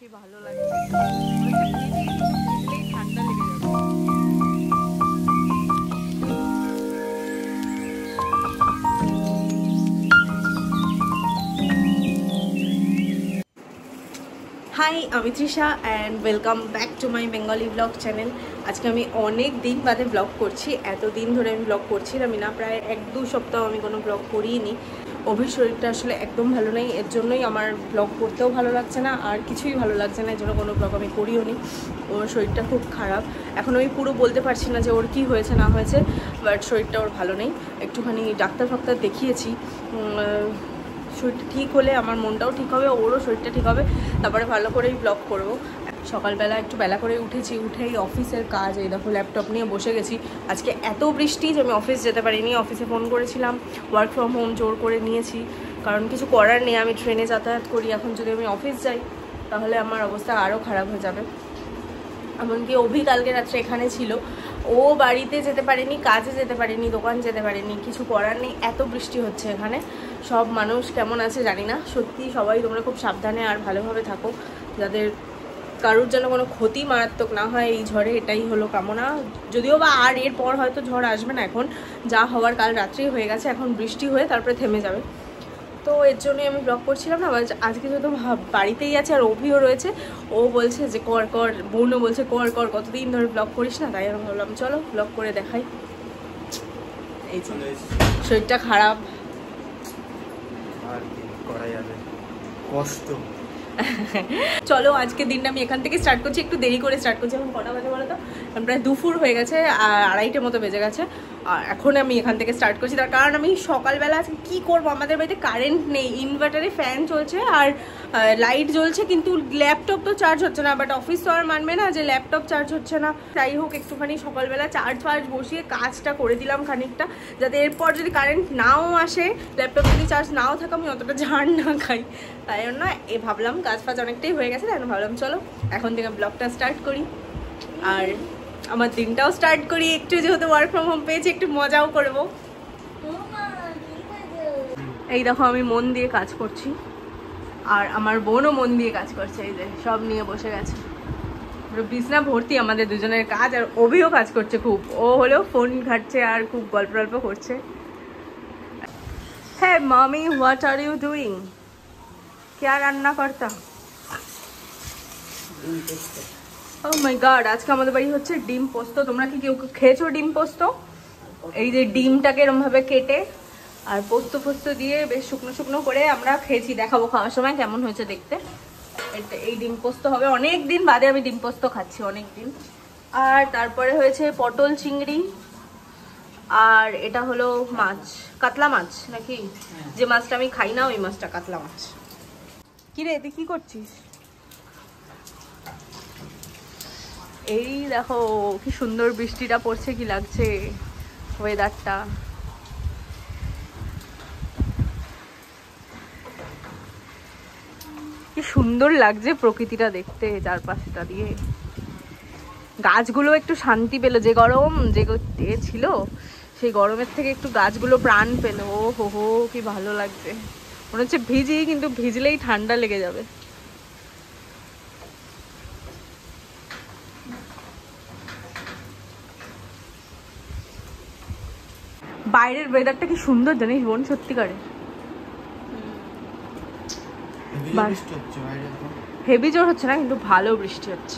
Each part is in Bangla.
কি ভালো লাগছে, ঠান্ডা লেগে যাবে। হাই, আমি Trisha and welcome back to my Bengali blog channel. আজকে আমি অনেক দিন বাদে ব্লগ করছি। এতদিন ধরে আমি ব্লগ করছিলাম না, প্রায় 1-2 সপ্তাহ আমি কোনো ব্লগ করিনি। অভির শরীরটা আসলে একদম ভালো নেই, এর জন্যই আমার ব্লগ করতেও ভালো লাগছে না, আর কিছুই ভালো লাগছে না, এর জন্য কোনো ব্লগ আমি করিও নি। ওর শরীরটা খুব খারাপ, এখন আমি পুরো বলতে পারছি না যে ওর কী হয়েছে না হয়েছে, বাট শরীরটা ওর ভালো নেই। একটুখানি ডাক্তার দেখিয়েছি, শরীরটা ঠিক হলে আমার মনটাও ঠিক হবে, ওরও শরীরটা ঠিক হবে, তারপরে ভালো করেই ব্লগ করব। সকালবেলা একটু বেলা করে উঠেছি, উঠেই অফিসের কাজ, এই দেখো ল্যাপটপ নিয়ে বসে গেছি। আজকে এত বৃষ্টি যে আমি অফিস যেতে পারিনি, অফিসে ফোন করেছিলাম, ওয়ার্ক ফ্রম হোম জোর করে নিয়েছি, কারণ কিছু করার নেই, আমি ট্রেনে যাতায়াত করি। এখন যদি আমি অফিস যাই তাহলে আমার অবস্থা আরও খারাপ হয়ে যাবে। এমনকি অভি কালকে রাত্রে এখানে ছিল, ও বাড়িতে যেতে পারেনি, কাজে যেতে পারেনি, দোকান যেতে পারেনি, কিছু করার নেই, এত বৃষ্টি হচ্ছে এখানে। সব মানুষ কেমন আছে জানি না, সত্যি সবাই তোমরা খুব সাবধানে আর ভালোভাবে থাকো, যাদের কারোর যেন কোনো ক্ষতি মারাত্মক না হয় এই ঝড়ে, এটাই হলো কামনা। যদিও বা আর এরপর হয়তো ঝড় আসবে না, এখন যা হওয়ার কাল রাত্রেই হয়ে গেছে, এখন বৃষ্টি হয়ে তারপরে থেমে যাবে। তো এর জন্যই আমি ব্লগ করছিলাম না। আজকে যেহেতু বাড়িতেই আছে আর অভিও রয়েছে, ও বলছে যে কর কর, বোনও বলছে কর কর, কতদিন ধরে ব্লগ করিস না, তাই আমি ভাবলাম চলো ব্লগ করে দেখাই। এই যে শরীরটা খারাপ, আর কি করা যাবে, কষ্ট। চলো আজকের দিনটা আমি এখান থেকে স্টার্ট করছি, একটু দেরি করে স্টার্ট করছি। এখন কটা বাজে বলো তো? প্রায় দুপুর হয়ে গেছে, 2:30 মতো বেজে গেছে, আর এখন আমি এখান থেকে স্টার্ট করছি। তার কারণ আমি সকালবেলা আজকে কী করবো, আমাদের বাড়িতে কারেন্ট নেই, ইনভার্টারে ফ্যান চলছে আর লাইট জ্বলছে, কিন্তু ল্যাপটপ তো চার্জ হচ্ছে না। বাট অফিস তো আর মানবে না যে ল্যাপটপ চার্জ হচ্ছে না। যাই হোক, একটুখানি সকালবেলা চার্জ বসিয়ে কাজটা করে দিলাম খানিকটা, যাতে এরপর যদি কারেন্ট নাও আসে, ল্যাপটপ যদি চার্জ নাও থাকে, আমি অতটা ঝাড় না খাই। তাই জন্য ভাবলাম কাজ অনেকটাই হয়ে গেছে, তাই ভাবলাম চলো এখন থেকে ব্লগটা স্টার্ট করি, আর আমার দিনটাও স্টার্ট করি। একটু যেহেতু ওয়ার্ক ফ্রম হোম পেয়েছি, একটু মজাও করব। এই দেখো আমি মন দিয়ে কাজ করছি, আর আমার বোনও মন দিয়ে কাজ করছে, এই যে সব নিয়ে বসে গেছে, বিছনা ভর্তি আমাদের দুজনের কাজ। আর অভিও কাজ করছে খুব, ও হলেও ফোন ঘাটছে আর খুব গল্প করছে। হ্যাঁ মামি, হোয়াট আর ইউ ডুইং? क्या রান্না করতা? ও মাই গড, আজকে আমাদের বাড়ি হচ্ছে ডিম পোস্ত। তোমরা কি কেউ খেয়েছো ডিম পোস্ত? এই যে ডিমটাকে এরকম ভাবে কেটে আর পোস্ত দিয়ে বেশ শুকনো শুকনো করে আমরা খেয়েছি, দেখাবো খাওয়ার সময় কেমন হয়েছে দেখতে। এই ডিম পোস্ত হবে, অনেক দিন বাদে আমি ডিম পোস্ত খাচ্ছি, অনেক দিন। আর তারপরে হয়েছে পটল চিংড়ি, আর এটা হলো মাছ, কাতলা মাছ নাকি, যে মাছটা আমি খাই না ওই মাছটা, কাতলা মাছ। কি রে, তুই কি করছিস? এই দেখো কি সুন্দর বৃষ্টিটা পড়ছে, কি লাগছে ওয়েদারটা। কি সুন্দর লাগছে প্রকৃতিটা দেখতে, চারপাশটা দিয়ে গাছগুলো একটু শান্তি পেলো। যে গরম যে ছিল, সেই গরমের থেকে একটু গাছগুলো প্রাণ পেলো। ও হো হো, কি ভালো লাগছে, মনে হচ্ছে ভিজি, কিন্তু ভিজলেই ঠান্ডা লেগে যাবে। বাইরের ওয়েদারটা কি সুন্দর জানিস বোন, সত্যিকারে হেভি জোর হচ্ছে না, কিন্তু ভালো বৃষ্টি হচ্ছে।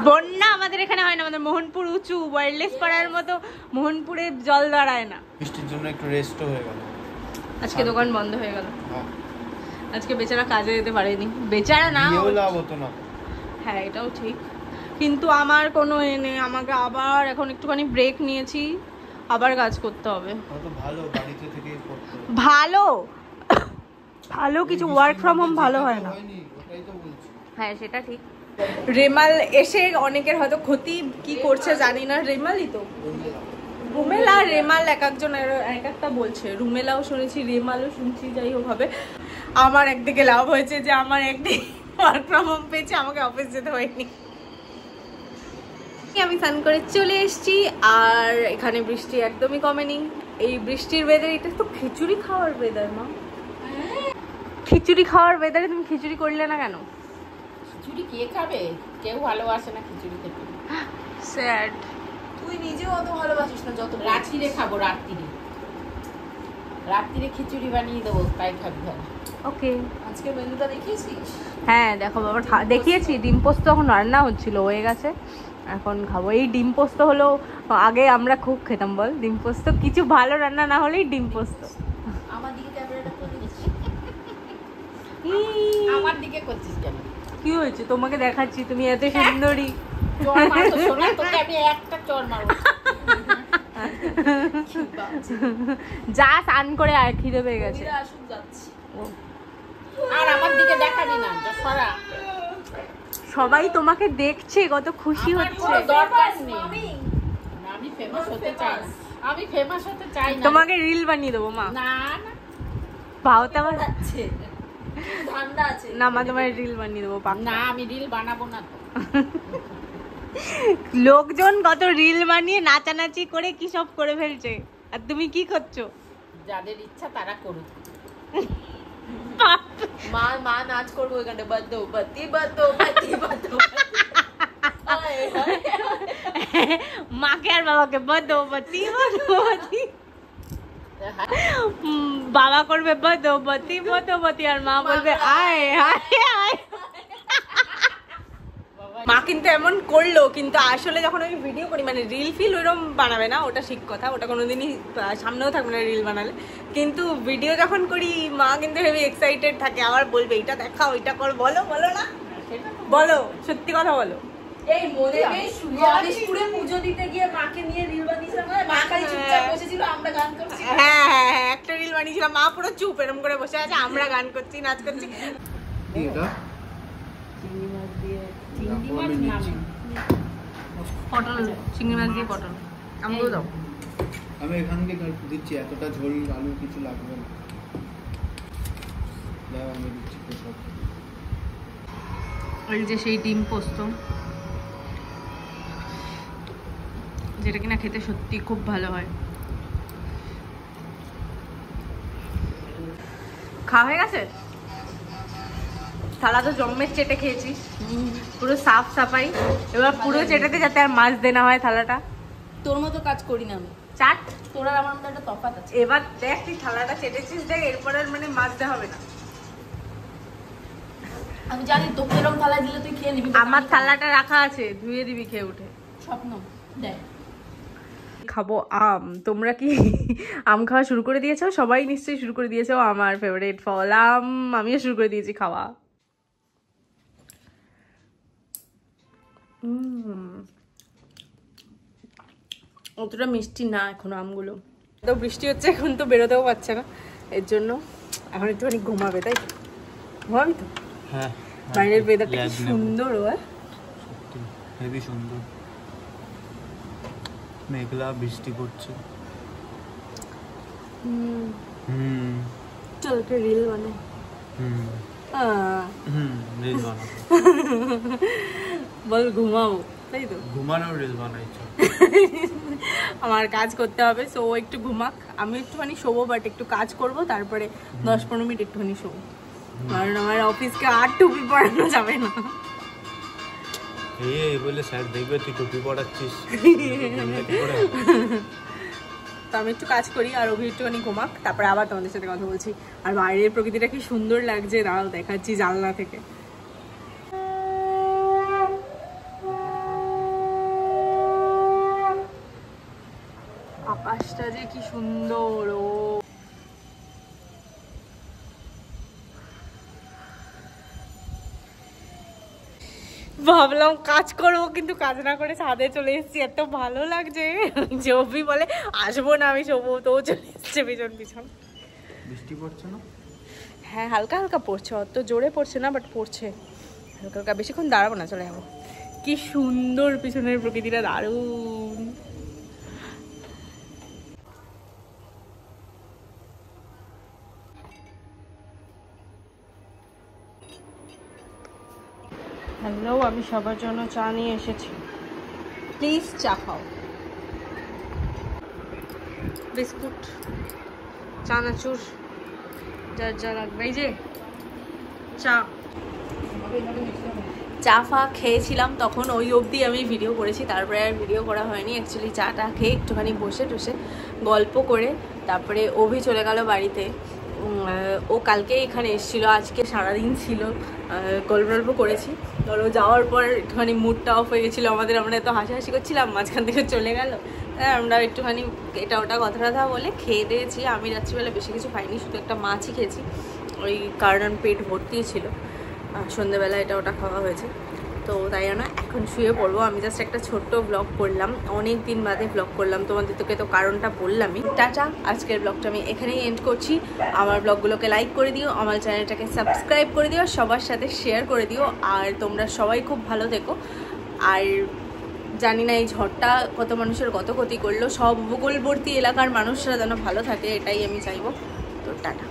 বন্যা আমাদের এখানে হয় না, আমাদের মোহনপুর উঁচু, ওয়্যারলেস করার মতো মোহনপুরে জল দাঁড়ায় না। বৃষ্টির জন্য একটু রেস্টও হয়ে গেল, আজকে দোকান বন্ধ হয়ে গেল, আজকে বেচারা কাজে যেতে পারেনি, বেচারা না, হ্যাঁ এটাও ঠিক, কিন্তু আমার কোনো এনে আমাকে আবার এখন একটুখানি ব্রেক নিয়েছি, আবার কাজ করতে হবে। ভালো ভালো কিছু ওয়ার্ক ফ্রম হোম ভালো হয় না, হ্যাঁ সেটা ঠিক। রেমাল এসে অনেকের হয়তো ক্ষতি কি করছে জানি না, রেমালই তো, রুমেলা রেমাল এক একজন এক একটা বলছে, রুমেলাও শুনেছি, রেমালও শুনছি, যাই হোক হবে। আমার একদিকে লাভ হয়েছে যে আমার একদিকে ওয়ার্ক ফ্রম হোম পেয়েছে, আমাকে অফিস যেতে হয়নি। আমি স্নান করে চলে এসেছি, আর এখানে বৃষ্টি একদমই কমেনি। এই বৃষ্টির ওয়েদার, এটা তো খিচুড়ি খাওয়ার ওয়েদার। মা খিচুড়ি খাওয়ার ওয়েদারে তুমি খিচুড়ি করলে না কেন? খিচুড়ি কে খাবে? কেউ ভালোবাসে না খিচুড়ি খেতে। স্যাড। তুই নিজেও অত ভালোবাসিস না যত রাত্রিরে খাবো, রাত্রিরে খিচুড়ি বানিয়ে দেবো, তাই খাবি ভালো। ওকে। আজকে মেনুটা দেখিয়েছিস? হ্যাঁ দেখো বাবা, দেখিয়েছি। ডিম পোস্ত এখন রান্না হচ্ছিল, হয়ে গেছে, এখন খাবো। এই ডিম পোস্ত হলো, আগে আমরা খুব খেতাম বল ডিম পোস্ত, কিছু ভালো রান্না না হলেই ডিম পোস্ত। আমার দিকে ক্যামেরাটা করে দিচ্ছি। আমার দিকে করছিস কেন? কি হয়েছে? তোমাকে দেখাচ্ছি, তুমি এত সুন্দরী। চড় মারবো শোনা, তোকে আমি একটা চড় মারবো। যা স্নান করে আর খিদে পেয়ে গেছে। আসুন যাচ্ছি। আর আমার দিকে দেখাবি না, যা সরা। সবাই তোমাকে দেখছে, কত খুশি আমার হচ্ছে। কোনো দরকার নেই। আমি ফেমাস হতে চাই না, আমি ফেমাস হতে চাই না। তোমাকে রিল বানিয়ে দেবো মা। না না, ভাওতা আমার যাচ্ছে ঠান্ডা আছে না মা, তোমার রিল বানিয়ে দেবো পাক্কা। না আমি রিল বানাবো না তো। লোকজন কত রিল বানিয়ে নাচানাচি করে কি সব করে ফেলছে, আর তুমি কি করছো? যাদের ইচ্ছা তারা করুক। মা মা নাচ করবো ওইখানে, বাদ্দো বাতি বাদ্দো বাতি বাদ্দো। মাকে আর বাবাকে বদৌবতী বদৌবতী, বাবা করবে বদৌবতী বদৌবতী, আর মা বলবে আয় আয় আয়। মা কিন্তু এমন করলো, কিন্তু আসলে যখন আমি ভিডিও করি, মানে রিল ফিল ওইরকম বানাবে না, ওটা ঠিক কথা, ওটা কোনোদিনই সামনেও থাকবে না রিল বানালে। কিন্তু ভিডিও যখন করি মা কিন্তু হেভি এক্সাইটেড থাকে, আবার বলবে এটা দেখাও, এটা কর, বলো বলো না, বলো সত্যি কথা বলো। এই মনে নেই গণেশপুরে পুজো দিতে গিয়ে মাকে নিয়ে রিল বানিয়েছিলাম, মা খালি চুপচাপ বসেছিল, আমরা গান করছি। হ্যাঁ হ্যাঁ হ্যাঁ, একটা রিল বানিয়েছিলাম, মা পুরো চুপ এরকম করে বসে আছে, আমরা গান করছি, নাচ করছি। এটা চিংড়ি মাছ দিয়ে, চিংড়ি মাছ নামে পটল, চিংড়ি মাছ দিয়ে পটল, আমগুলো দাও। আমি এখান থেকে দিচ্ছি, এতটা ঝোল আলু কিছু লাগবে না। দাও আমি দিচ্ছি সব। এই যে সেই ডিম পোস্ত, যেটা কিনা খেতে সত্যি খুব ভালো হয়। খাওয়া হয়ে গেছে? থালা তো জম্মের চেটে খেয়েছি, পুরো সাফ সাফাই। এবার পুরো চেটাতে যাতে আর মাছ দেনা হয় থালাটা। তোর মতো কাজ করি না আমি, চাট। তোর আর আমার মধ্যে একটা তফাৎ আছে। এবার দেখ তুই থালাটা চেটেছিস, দেখ এরপর আর মানে মাজতে হবে না। আমি জানি তোকে এরকম থালায় দিলে তুই খেয়ে নিবি, আমার থালাটা রাখা আছে, ধুয়ে দিবি খেয়ে উঠে। স্বপ্ন দেখ। খাবো আম। তোমরা কি আম খাওয়া শুরু করে দিয়েছো? সবাই নিশ্চয়ই শুরু করে দিয়েছো। আমার ফেভারিট ফল আম, আমিও শুরু করে দিয়েছি খাওয়া। অতটা মিষ্টি না এখনো আমগুলো, তো বৃষ্টি হচ্ছে এখন, তো বেরোতেও পারছে না, এর জন্য এখন একটুখানি ঘুমাবে। তাই ঘুমাবি তো? হ্যাঁ, বাইরের ওয়েদারটা কি সুন্দর, সত্যি হেভি সুন্দর। মেঘলা, বৃষ্টি পড়ছে। চল একটা রিল বানাই। রিল বানাবো। বল ঘুমাবো, তাই তো? ঘুমানোর রিল বানাইছো? আমার কাজ করতে হবে, সো ও একটু ঘুমাক, আমি একটুখানি শোবো, বাট একটু কাজ করব, তারপরে 10-15 মিনিট একটুখানি শোবো, কারণ আমার অফিসকে আর টুপি পরানো যাবে না। এই বলে স্যার দেখবে তুই টুপি পড়াচ্ছিস। তো আমি একটু কাজ করি, আর অভি একটুখানি ঘুমাক, তারপরে আবার তোমাদের সাথে কথা বলছি। আর বাইরের প্রকৃতিটা কি সুন্দর লাগছে, দাঁড়াও দেখাচ্ছি জানলা থেকে। আকাশটা যে কি সুন্দর, ও ভাবলাম কাজ করবো, কিন্তু কাজ না করে ছাদে চলে এসেছি, এত ভালো লাগছে যে অভি বলে আসবো না, আমি শোবো, তো চলে এসছে পিছন পিছন। বৃষ্টি পড়ছে না? হ্যাঁ হালকা হালকা পড়ছে, অত জোরে পড়ছে না, বাট পড়ছে হালকা হালকা। বেশিক্ষণ দাঁড়াবো না, চলে যাবো। কি সুন্দর পিছনের প্রকৃতিটা, দারুণ। হ্যালো, আমি সবার জন্য চা নিয়ে এসেছি, প্লিজ চা খাও। বিস্কুট, চানাচুর, যার যা লাগবে। এই যে চা, চা ফা খেয়েছিলাম, তখন ওই অবধি আমি ভিডিও করেছি, তারপরে আর ভিডিও করা হয়নি। অ্যাকচুয়ালি চাটা খেয়ে একটুখানি বসে টসে গল্প করে তারপরে অভি চলে গেল বাড়িতে। ও কালকে এখানে এসেছিলো, আজকে সারাদিন ছিল, গল্প করেছি। ধরো যাওয়ার পর একটুখানি মুডটা অফ হয়ে গেছিলো আমাদের, আমরা এত হাসাহাসি করছিলাম, মাঝখান থেকে চলে গেল। আমরা একটুখানি এটা ওটা কথা বলে খেয়ে দিয়েছি। আমি রাত্রিবেলা বেশি কিছু খাইনি, শুধু একটা মাছই খেয়েছি, ওই কারণ পেট ভর্তি ছিল। সন্ধ্যেবেলা এটা ওটা খাওয়া হয়েছে, তো তাই না এখন শুয়ে পড়বো। আমি জাস্ট একটা ছোট্ট ব্লগ করলাম, অনেক দিন বাদে ব্লগ করলাম, তোমাদের তোকে তো কারণটা বললামই। টাটা, আজকের ব্লগটা আমি এখানেই এন্ড করছি। আমার ব্লগগুলোকে লাইক করে দিও, আমার চ্যানেলটাকে সাবস্ক্রাইব করে দিও, সবার সাথে শেয়ার করে দিও, আর তোমরা সবাই খুব ভালো থেকো। আর জানি না এই ঝড়টা কত মানুষের কত ক্ষতি করলো, সব উপকূলবর্তী এলাকার মানুষরা যেন ভালো থাকে, এটাই আমি চাইবো। তো টাটা।